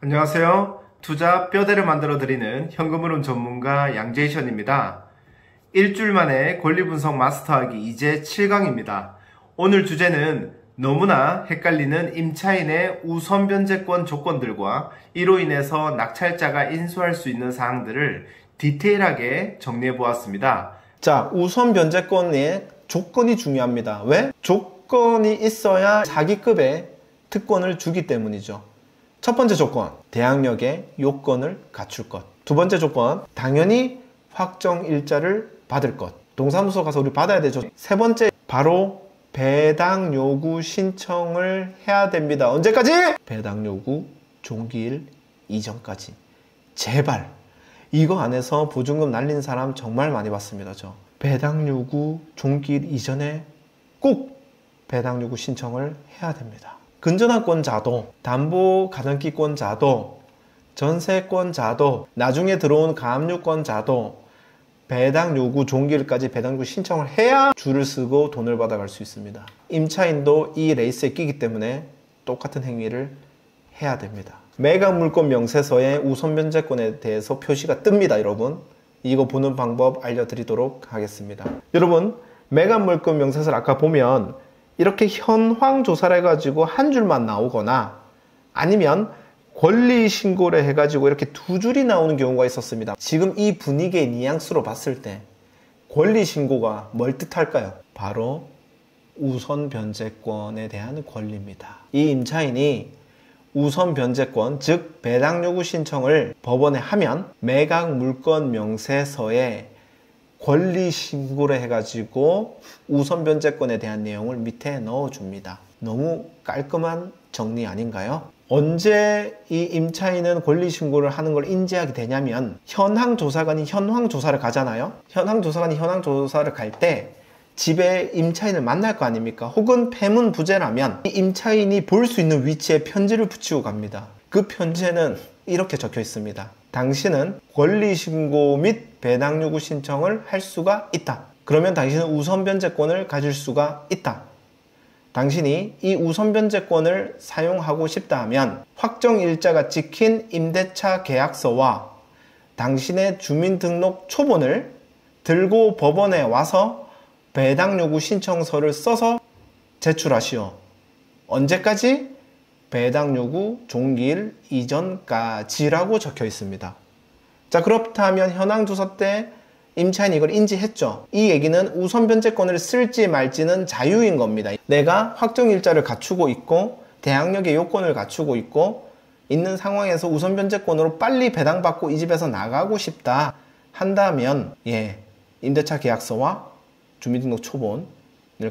안녕하세요. 투자 뼈대를 만들어드리는 현금흐름 전문가 양제이션입니다. 일주일 만에 권리분석 마스터하기 이제 7강입니다. 오늘 주제는 너무나 헷갈리는 임차인의 우선변제권 조건들과 이로 인해서 낙찰자가 인수할 수 있는 사항들을 디테일하게 정리해 보았습니다. 자, 우선변제권의 조건이 중요합니다. 왜? 조건이 있어야 사기급의 특권을 주기 때문이죠. 첫 번째 조건, 대항력의 요건을 갖출 것. 두 번째 조건, 당연히 확정일자를 받을 것. 동사무소 가서 우리 받아야 되죠. 세 번째, 바로 배당 요구 신청을 해야 됩니다. 언제까지? 배당 요구 종기일 이전까지. 제발 이거 안에서 보증금 날린 사람 정말 많이 봤습니다. 저 배당 요구 종기일 이전에 꼭 배당 요구 신청을 해야 됩니다. 근저당권자도, 담보가등기권자도, 전세권자도, 나중에 들어온 가압류권자도 배당 요구 종기일까지 배당 요구 신청을 해야 줄을 서고 돈을 받아갈 수 있습니다. 임차인도 이 레이스에 끼기 때문에 똑같은 행위를 해야 됩니다. 매각물권 명세서에 우선변제권에 대해서 표시가 뜹니다. 여러분, 이거 보는 방법 알려드리도록 하겠습니다. 여러분, 매각물권 명세서를 아까 보면 이렇게 현황 조사를 해가지고 한 줄만 나오거나 아니면 권리신고를 해가지고 이렇게 두 줄이 나오는 경우가 있었습니다. 지금 이 분위기의 뉘앙스로 봤을 때 권리신고가 뭘 뜻할까요? 바로 우선변제권에 대한 권리입니다. 이 임차인이 우선변제권, 즉 배당요구 신청을 법원에 하면 매각물권 명세서에 권리신고를 해가지고 우선변제권에 대한 내용을 밑에 넣어줍니다. 너무 깔끔한 정리 아닌가요? 언제 이 임차인은 권리신고를 하는 걸 인지하게 되냐면 현황조사관이 현황조사를 가잖아요. 현황조사관이 현황조사를 갈 때 집에 임차인을 만날 거 아닙니까? 혹은 폐문부재라면 이 임차인이 볼 수 있는 위치에 편지를 붙이고 갑니다. 그 편지에는 이렇게 적혀 있습니다. 당신은 권리신고 및 배당요구 신청을 할 수가 있다. 그러면 당신은 우선변제권을 가질 수가 있다. 당신이 이 우선변제권을 사용하고 싶다 하면 확정일자가 찍힌 임대차 계약서와 당신의 주민등록 초본을 들고 법원에 와서 배당요구 신청서를 써서 제출하시오. 언제까지? 배당요구 종기일 이전까지라고 적혀 있습니다. 자, 그렇다면 현황조사 때 임차인이 이걸 인지했죠. 이 얘기는 우선변제권을 쓸지 말지는 자유인 겁니다. 내가 확정일자를 갖추고 있고 대항력의 요건을 갖추고 있고 있는 상황에서 우선변제권으로 빨리 배당받고 이 집에서 나가고 싶다 한다면 임대차 계약서와 주민등록 초본을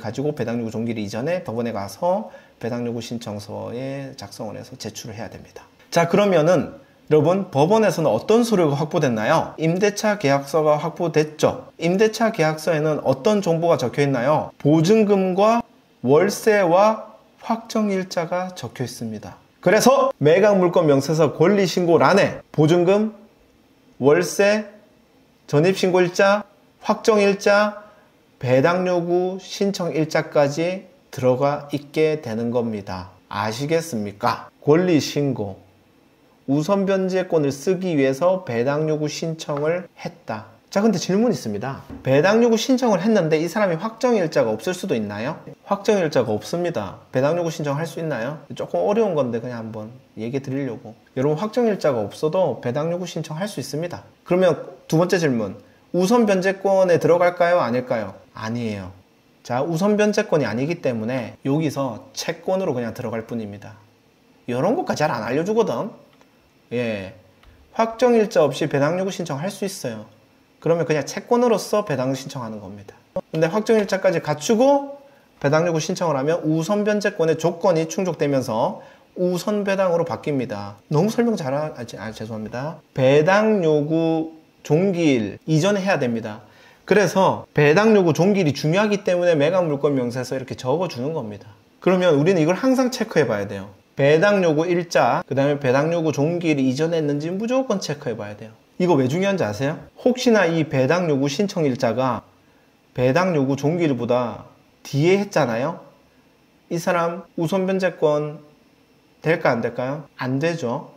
가지고 배당요구 종기일 이전에 법원에 가서 배당요구 신청서에 작성을 해서 제출을 해야 됩니다. 자, 그러면은 여러분, 법원에서는 어떤 서류가 확보됐나요? 임대차 계약서가 확보됐죠. 임대차 계약서에는 어떤 정보가 적혀 있나요? 보증금과 월세와 확정일자가 적혀 있습니다. 그래서 매각물권 명세서 권리신고란에 보증금, 월세, 전입신고일자, 확정일자, 배당요구 신청일자까지 들어가 있게 되는 겁니다. 아시겠습니까? 권리신고, 우선변제권을 쓰기 위해서 배당요구 신청을 했다. 자, 근데 질문이 있습니다. 배당요구 신청을 했는데 이 사람이 확정일자가 없을 수도 있나요? 확정일자가 없습니다. 배당요구 신청할 수 있나요? 조금 어려운 건데 그냥 한번 얘기 드리려고. 여러분, 확정일자가 없어도 배당요구 신청할 수 있습니다. 그러면 두 번째 질문, 우선변제권에 들어갈까요? 아닐까요? 아니에요. 자, 우선변제권이 아니기 때문에 여기서 채권으로 그냥 들어갈 뿐입니다. 이런 것까지 잘 안 알려주거든. 확정일자 없이 배당요구 신청할 수 있어요. 그러면 그냥 채권으로서 배당 신청하는 겁니다. 근데 확정일자까지 갖추고 배당요구 신청을 하면 우선변제권의 조건이 충족되면서 우선배당으로 바뀝니다. 너무 설명 죄송합니다. 배당요구 종기일 이전에 해야 됩니다. 그래서 배당요구 종기일이 중요하기 때문에 매각물권 명세서 이렇게 적어주는 겁니다. 그러면 우리는 이걸 항상 체크해 봐야 돼요. 배당요구 일자, 그 다음에 배당요구 종기일이 이전에 했는지 무조건 체크해 봐야 돼요. 이거 왜 중요한지 아세요? 혹시나 이 배당요구 신청일자가 배당요구 종기일보다 뒤에 했잖아요. 이 사람 우선변제권 될까 안 될까요? 안 되죠.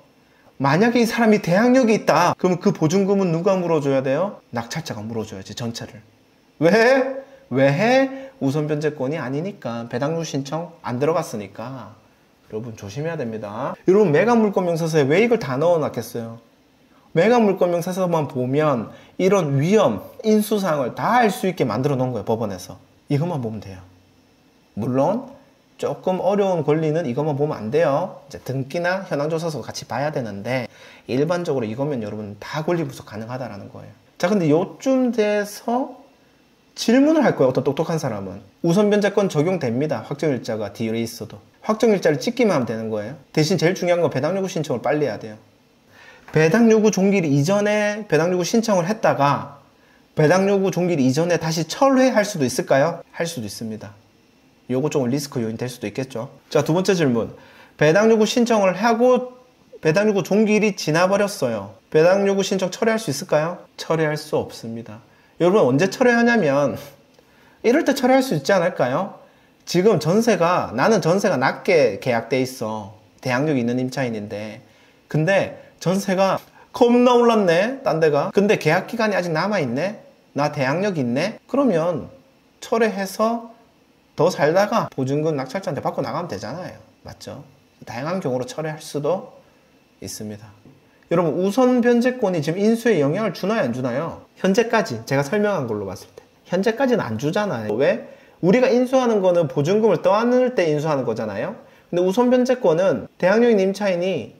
만약에 이 사람이 대항력이 있다. 그러면 그 보증금은 누가 물어줘야 돼요? 낙찰자가 물어줘야지, 전체를. 왜? 왜 해? 우선 변제권이 아니니까. 배당료 신청 안 들어갔으니까. 여러분 조심해야 됩니다. 여러분 매각물권명세서에 왜 이걸 다 넣어놨겠어요? 매각물권명세서만 보면 이런 위험, 인수사항을 다 알 수 있게 만들어 놓은 거예요, 법원에서. 이것만 보면 돼요. 물론 조금 어려운 권리는 이것만 보면 안 돼요. 이제 등기나 현황조사서 같이 봐야 되는데 일반적으로 이거면 여러분 다 권리 분석 가능하다라는 거예요. 자, 근데 요쯤 돼서 질문을 할 거예요. 어떤 똑똑한 사람은. 우선 변제권 적용됩니다. 확정일자가 뒤에 있어도. 확정일자를 찍기만 하면 되는 거예요. 대신 제일 중요한 건 배당요구 신청을 빨리 해야 돼요. 배당요구 종결 이전에 배당요구 신청을 했다가 배당요구 종결 이전에 다시 철회할 수도 있을까요? 할 수도 있습니다. 요거 조금 리스크 요인 될 수도 있겠죠. 자, 두 번째 질문. 배당요구 신청을 하고 배당요구 종결이 지나버렸어요. 배당요구 신청 철회할 수 있을까요? 철회할 수 없습니다. 여러분 언제 철회하냐면 이럴 때 철회할 수 있지 않을까요? 지금 나는 전세가 낮게 계약돼 있어. 대항력이 있는 임차인인데 근데 전세가 겁나 올랐네, 딴 데가. 근데 계약 기간이 아직 남아있네? 나 대항력 있네? 그러면 철회해서 더 살다가 보증금 낙찰자한테 받고 나가면 되잖아요. 맞죠? 다양한 경우로 철회할 수도 있습니다. 여러분 우선 변제권이 지금 인수에 영향을 주나요, 안 주나요? 현재까지 제가 설명한 걸로 봤을 때 현재까지는 안 주잖아요. 왜? 우리가 인수하는 거는 보증금을 떠안을 때 인수하는 거잖아요. 근데 우선 변제권은 대항력인 임차인이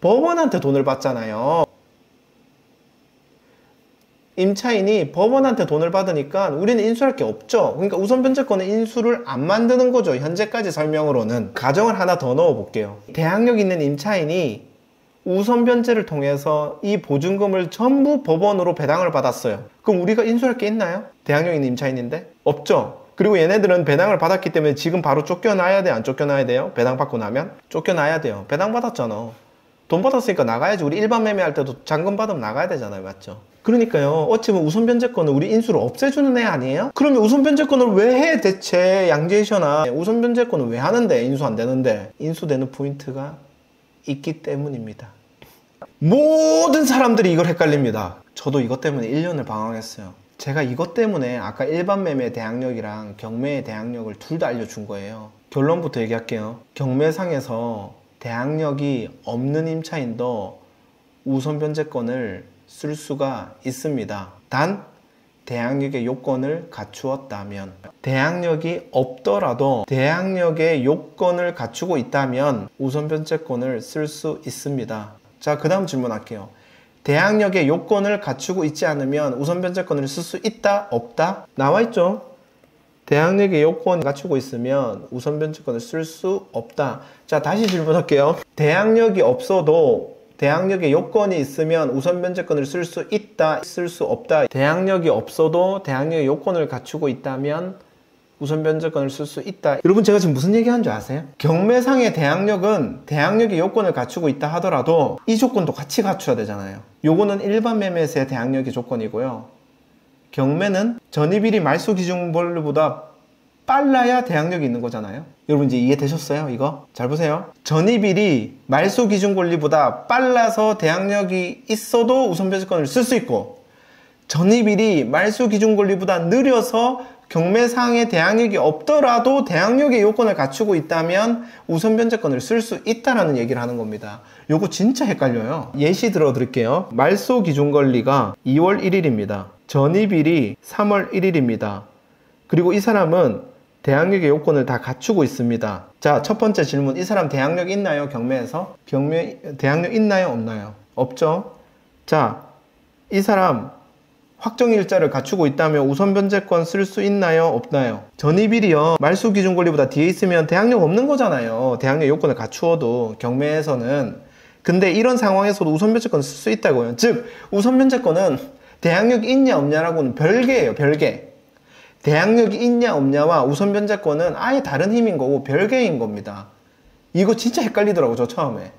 법원한테 돈을 받잖아요. 임차인이 법원한테 돈을 받으니까 우리는 인수할 게 없죠. 그러니까 우선 변제권은 인수를 안 만드는 거죠. 현재까지 설명으로는. 가정을 하나 더 넣어 볼게요. 대항력 있는 임차인이 우선 변제를 통해서 이 보증금을 전부 법원으로 배당을 받았어요. 그럼 우리가 인수할 게 있나요? 대항력 있는 임차인인데? 없죠. 그리고 얘네들은 배당을 받았기 때문에 지금 바로 쫓겨나야 돼요? 안 쫓겨나야 돼요? 배당 받고 나면? 쫓겨나야 돼요. 배당 받았잖아. 돈 받았으니까 나가야지. 우리 일반 매매할 때도 잔금 받으면 나가야 되잖아요. 맞죠? 그러니까요. 어찌 보면 우선 변제권은 우리 인수를 없애주는 애 아니에요? 그러면 우선 변제권을 왜 해? 대체 양재이셔나 우선 변제권을 왜 하는데 인수 안 되는데? 인수되는 포인트가 있기 때문입니다. 모든 사람들이 이걸 헷갈립니다. 저도 이것 때문에 1년을 방황했어요. 제가 이것 때문에 아까 일반 매매 대항력이랑 경매 대항력을 둘 다 알려준 거예요. 결론부터 얘기할게요. 경매상에서 대항력이 없는 임차인도 우선 변제권을 쓸 수가 있습니다. 단 대항력의 요건을 갖추었다면. 대항력이 없더라도 대항력의 요건을 갖추고 있다면 우선 변제권을 쓸 수 있습니다. 자, 그 다음 질문할게요. 대항력의 요건을 갖추고 있지 않으면 우선 변제권을 쓸 수 있다? 없다? 나와있죠? 대항력의 요건을 갖추고 있으면 우선 변제권을 쓸 수 없다. 자, 다시 질문할게요. 대항력이 없어도 대항력의 요건이 있으면 우선 변제권을 쓸 수 있다, 쓸 수 없다. 대항력이 없어도 대항력의 요건을 갖추고 있다면 우선 변제권을 쓸 수 있다. 여러분 제가 지금 무슨 얘기하는 줄 아세요? 경매상의 대항력은 대항력의 요건을 갖추고 있다 하더라도 이 조건도 같이 갖춰야 되잖아요. 요거는 일반 매매에서의 대항력의 조건이고요. 경매는 전입일이 말소기준권리보다 빨라야 대항력이 있는 거잖아요. 여러분 이제 이해되셨어요? 이거? 잘 보세요. 전입일이 말소기준권리보다 빨라서 대항력이 있어도 우선 변제권을 쓸 수 있고 전입일이 말소기준권리보다 느려서 경매상의 대항력이 없더라도 대항력의 요건을 갖추고 있다면 우선 변제권을 쓸 수 있다라는 얘기를 하는 겁니다. 요거 진짜 헷갈려요. 예시 들어드릴게요. 말소기준권리가 2월 1일입니다. 전입일이 3월 1일입니다. 그리고 이 사람은 대항력의 요건을 다 갖추고 있습니다. 자, 첫 번째 질문. 이 사람 대항력 있나요? 경매에서? 경매 대항력 있나요? 없나요? 없죠? 자, 이 사람 확정일자를 갖추고 있다면 우선 변제권 쓸 수 있나요? 없나요? 전입일이요. 말소기준권리보다 뒤에 있으면 대항력 없는 거잖아요. 대항력 요건을 갖추어도 경매에서는. 근데 이런 상황에서도 우선 변제권을 쓸 수 있다고요. 즉 우선 변제권은 대항력이 있냐 없냐라고는 별개예요. 별개. 대항력이 있냐 없냐와 우선 변제권은 아예 다른 힘인 거고 별개인 겁니다. 이거 진짜 헷갈리더라고요. 저 처음에.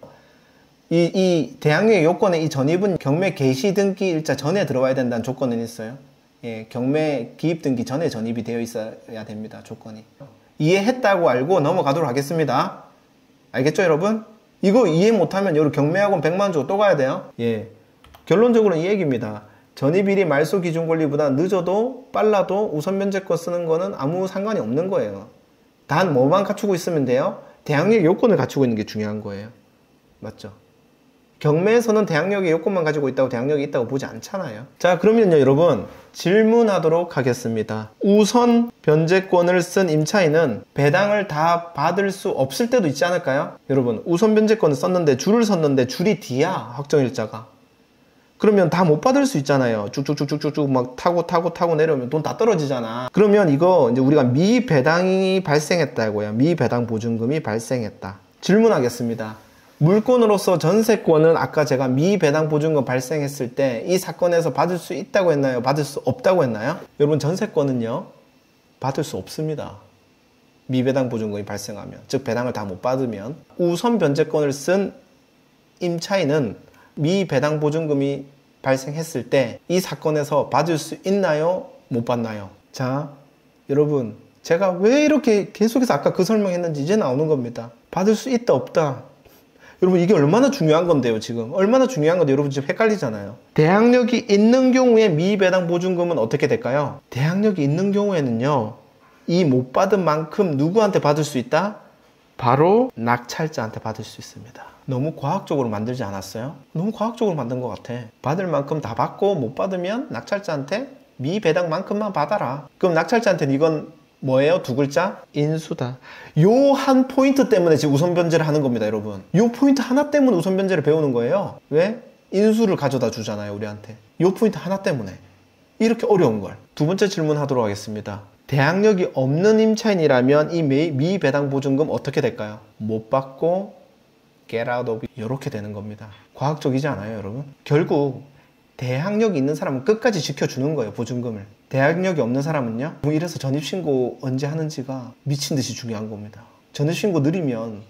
이 대항력의 요건에 이 전입은 경매 개시 등기 일자 전에 들어와야 된다는 조건은 있어요. 예, 경매 기입 등기 전에 전입이 되어 있어야 됩니다. 조건이. 이해했다고 알고 넘어가도록 하겠습니다. 알겠죠, 여러분? 이거 이해 못하면 여기 경매학원 100만 주고 또 가야 돼요. 예. 결론적으로는 이 얘기입니다. 전입일이 말소 기준 권리보다 늦어도 빨라도 우선 변제권 쓰는 거는 아무 상관이 없는 거예요. 단 뭐만 갖추고 있으면 돼요? 대항력 요건을 갖추고 있는 게 중요한 거예요. 맞죠? 경매에서는 대항력의 요건만 가지고 있다고 대항력이 있다고 보지 않잖아요. 자, 그러면요 여러분 질문하도록 하겠습니다. 우선 변제권을 쓴 임차인은 배당을 다 받을 수 없을 때도 있지 않을까요? 여러분 우선 변제권을 썼는데 줄을 섰는데 줄이 뒤야 확정일자가. 그러면 다 못 받을 수 있잖아요. 쭉쭉쭉쭉쭉 막 타고 내려오면 돈 다 떨어지잖아. 그러면 이거 이제 우리가 미배당이 발생했다고요. 미배당 보증금이 발생했다. 질문하겠습니다. 물권으로서 전세권은 아까 제가 미배당 보증금 발생했을 때 이 사건에서 받을 수 있다고 했나요? 받을 수 없다고 했나요? 여러분 전세권은요 받을 수 없습니다. 미배당 보증금이 발생하면, 즉 배당을 다 못 받으면. 우선 변제권을 쓴 임차인은 미배당 보증금이 발생했을 때 이 사건에서 받을 수 있나요? 못 받나요? 자, 여러분 제가 왜 이렇게 계속해서 아까 그 설명했는지 이제 나오는 겁니다. 받을 수 있다 없다. 여러분 이게 얼마나 중요한 건데요 지금. 얼마나 중요한 건데 여러분 지금 헷갈리잖아요. 대항력이 있는 경우에 미배당 보증금은 어떻게 될까요? 대항력이 있는 경우에는요 이 못 받은 만큼 누구한테 받을 수 있다? 바로 낙찰자한테 받을 수 있습니다. 너무 과학적으로 만들지 않았어요? 너무 과학적으로 만든 것 같아. 받을 만큼 다 받고 못 받으면 낙찰자한테 미배당만큼만 받아라. 그럼 낙찰자한테는 이건 뭐예요? 두 글자? 인수다. 요 한 포인트 때문에 지금 우선 변제를 하는 겁니다, 여러분. 요 포인트 하나 때문에 우선 변제를 배우는 거예요. 왜? 인수를 가져다 주잖아요, 우리한테. 요 포인트 하나 때문에. 이렇게 어려운 걸. 두 번째 질문 하도록 하겠습니다. 대항력이 없는 임차인이라면 이 미배당 보증금 어떻게 될까요? 못 받고 get out of 이렇게 되는 겁니다. 과학적이지 않아요, 여러분? 결국 대항력이 있는 사람은 끝까지 지켜주는 거예요, 보증금을. 대항력이 없는 사람은요, 이래서 전입신고 언제 하는지가 미친듯이 중요한 겁니다. 전입신고 느리면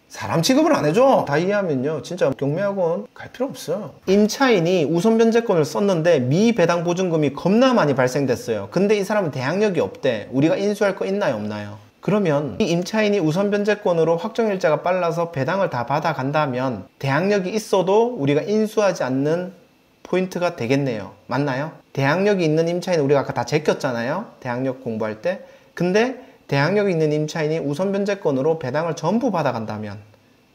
사람 취급을 안 해줘. 다 이해하면요 진짜 경매학원 갈 필요 없어요. 임차인이 우선 변제권을 썼는데 미배당 보증금이 겁나 많이 발생됐어요. 근데 이 사람은 대항력이 없대. 우리가 인수할 거 있나요 없나요? 그러면 이 임차인이 우선 변제권으로 확정일자가 빨라서 배당을 다 받아간다면 대항력이 있어도 우리가 인수하지 않는 포인트가 되겠네요. 맞나요? 대항력이 있는 임차인은 우리가 아까 다 제꼈잖아요. 대항력 공부할 때. 근데 대항력이 있는 임차인이 우선 변제권으로 배당을 전부 받아간다면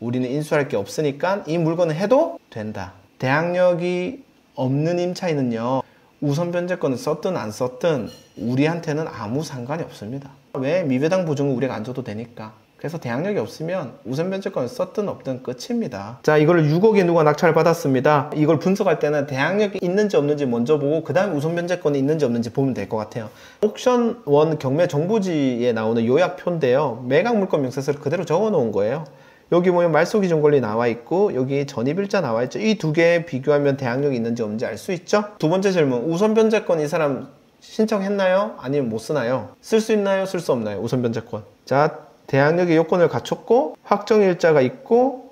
우리는 인수할 게 없으니까 이 물건을 해도 된다. 대항력이 없는 임차인은요 우선 변제권을 썼든 안 썼든 우리한테는 아무 상관이 없습니다. 왜? 미배당 보증은 우리가 안 줘도 되니까. 그래서 대항력이 없으면 우선 변제권을 썼든 없든 끝입니다. 자, 이걸 6억에 누가 낙찰을 받았습니다. 이걸 분석할 때는 대항력이 있는지 없는지 먼저 보고 그 다음에 우선 변제권이 있는지 없는지 보면 될 것 같아요. 옥션 1 경매 정보지에 나오는 요약표인데요. 매각 물건 명세서를 그대로 적어 놓은 거예요. 여기 보면 말소 기준 권리 나와 있고 여기 전입일자 나와 있죠. 이 두 개 비교하면 대항력이 있는지 없는지 알 수 있죠. 두 번째 질문, 우선 변제권 이 사람 신청했나요? 아니면 못 쓰나요? 쓸 수 있나요? 쓸 수 없나요? 우선 변제권. 자, 대항력의 요건을 갖췄고 확정일자가 있고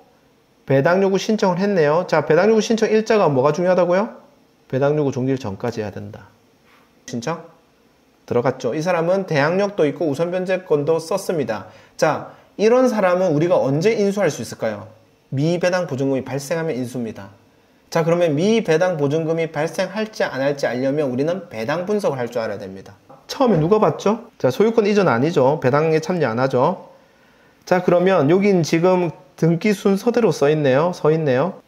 배당 요구 신청을 했네요. 자, 배당 요구 신청 일자가 뭐가 중요하다고요? 배당 요구 종료일 전까지 해야 된다. 신청 들어갔죠. 이 사람은 대항력도 있고 우선 변제권도 썼습니다. 자, 이런 사람은 우리가 언제 인수할 수 있을까요? 미배당 보증금이 발생하면 인수입니다. 자, 그러면 미배당 보증금이 발생할지 안 할지 알려면 우리는 배당 분석을 할 줄 알아야 됩니다. 처음에 누가 받죠? 자, 소유권 이전 아니죠. 배당에 참여 안 하죠. 자, 그러면 여긴 지금 등기 순서대로 서 있네요.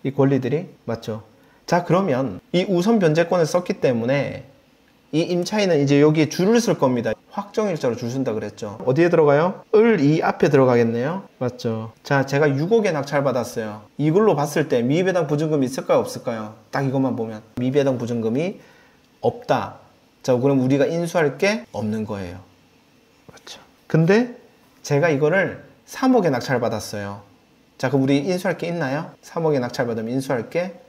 이 권리들이. 맞죠? 자, 그러면 이 우선 변제권을 썼기 때문에 이 임차인은 이제 여기에 줄을 쓸 겁니다. 확정일자로 줄 쓴다 그랬죠. 어디에 들어가요? 을 이 앞에 들어가겠네요. 맞죠? 자, 제가 6억에 낙찰 받았어요. 이걸로 봤을 때 미배당 보증금이 있을까요? 없을까요? 딱 이것만 보면 미배당 보증금이 없다. 자, 그럼 우리가 인수할 게 없는 거예요. 맞죠? 근데 제가 이거를 3억에 낙찰 받았어요. 자, 그럼 우리 인수할 게 있나요? 3억에 낙찰 받으면 인수할 게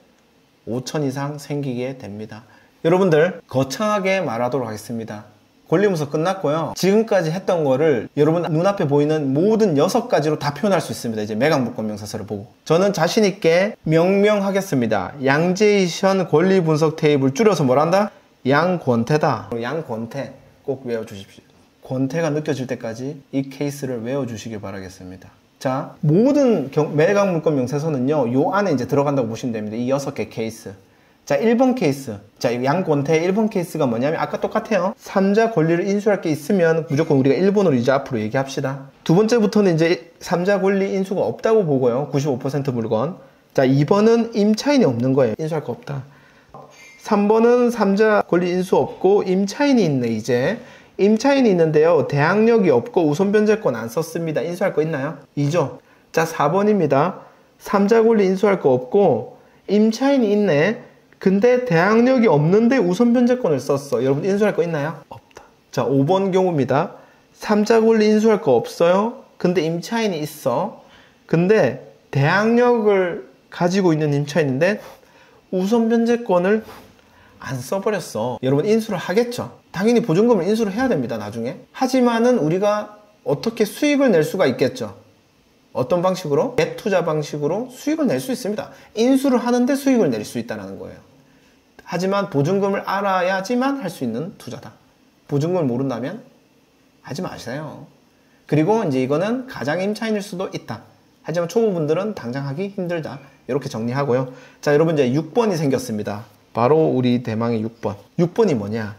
5천 이상 생기게 됩니다. 여러분들 거창하게 말하도록 하겠습니다. 권리문서 끝났고요. 지금까지 했던 거를 여러분 눈앞에 보이는 모든 6가지로 다 표현할 수 있습니다. 이제 매각물권 명세서를 보고 저는 자신있게 명명하겠습니다. 양제이션 권리분석 테이블, 줄여서 뭐란다? 양권태다. 양권태 꼭 외워주십시오. 권태가 느껴질 때까지 이 케이스를 외워주시길 바라겠습니다. 자, 모든 매각 물권 명세서는요, 요 안에 이제 들어간다고 보시면 됩니다. 이 6개 케이스. 자, 1번 케이스. 자, 양권태 1번 케이스가 뭐냐면 아까 똑같아요. 3자 권리를 인수할 게 있으면 무조건 우리가 1번으로 이제 앞으로 얘기합시다. 두 번째부터는 이제 3자 권리 인수가 없다고 보고요. 95% 물건. 자, 2번은 임차인이 없는 거예요. 인수할 거 없다. 3번은 3자 권리 인수 없고 임차인이 있네. 이제 임차인이 있는데요, 대항력이 없고 우선 변제권 안 썼습니다. 인수할 거 있나요? 2죠. 자, 4번입니다. 3자 권리 인수할 거 없고 임차인이 있네. 근데 대항력이 없는데 우선 변제권을 썼어. 여러분 인수할 거 있나요? 없다. 자, 5번 경우입니다. 3자 권리 인수할 거 없어요. 근데 임차인이 있어. 근데 대항력을 가지고 있는 임차인인데 우선 변제권을 안 써버렸어. 여러분 인수를 하겠죠? 당연히 보증금을 인수를 해야 됩니다. 나중에. 하지만은 우리가 어떻게 수익을 낼 수가 있겠죠? 어떤 방식으로? 대투자 방식으로 수익을 낼 수 있습니다. 인수를 하는데 수익을 낼 수 있다는 거예요. 하지만 보증금을 알아야지만 할 수 있는 투자다. 보증금을 모른다면 하지 마세요. 그리고 이제 이거는 가장 임차인일 수도 있다. 하지만 초보분들은 당장 하기 힘들다. 이렇게 정리하고요. 자, 여러분 이제 6번이 생겼습니다. 바로 우리 대망의 6번. 6번이 뭐냐?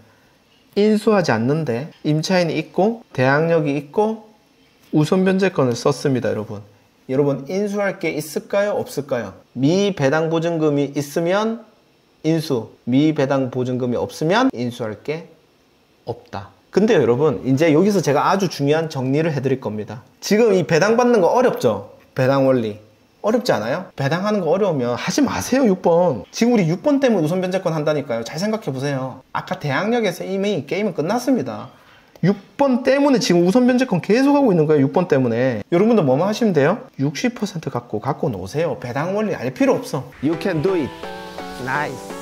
인수하지 않는데 임차인이 있고 대항력이 있고 우선 변제권을 썼습니다. 여러분 인수할 게 있을까요? 없을까요? 미배당 보증금이 있으면 인수, 미배당 보증금이 없으면 인수할 게 없다. 근데 여러분 이제 여기서 제가 아주 중요한 정리를 해드릴 겁니다. 지금 이 배당 받는 거 어렵죠? 배당 원리 어렵지 않아요? 배당하는 거 어려우면 하지 마세요. 6번. 지금 우리 6번 때문에 우선 변제권 한다니까요. 잘 생각해 보세요. 아까 대항력에서 이미 게임은 끝났습니다. 6번 때문에 지금 우선 변제권 계속 하고 있는 거예요. 6번 때문에. 여러분들 뭐만 하시면 돼요? 60% 갖고 놓으세요. 배당 원리 알 필요 없어. You can do it. Nice.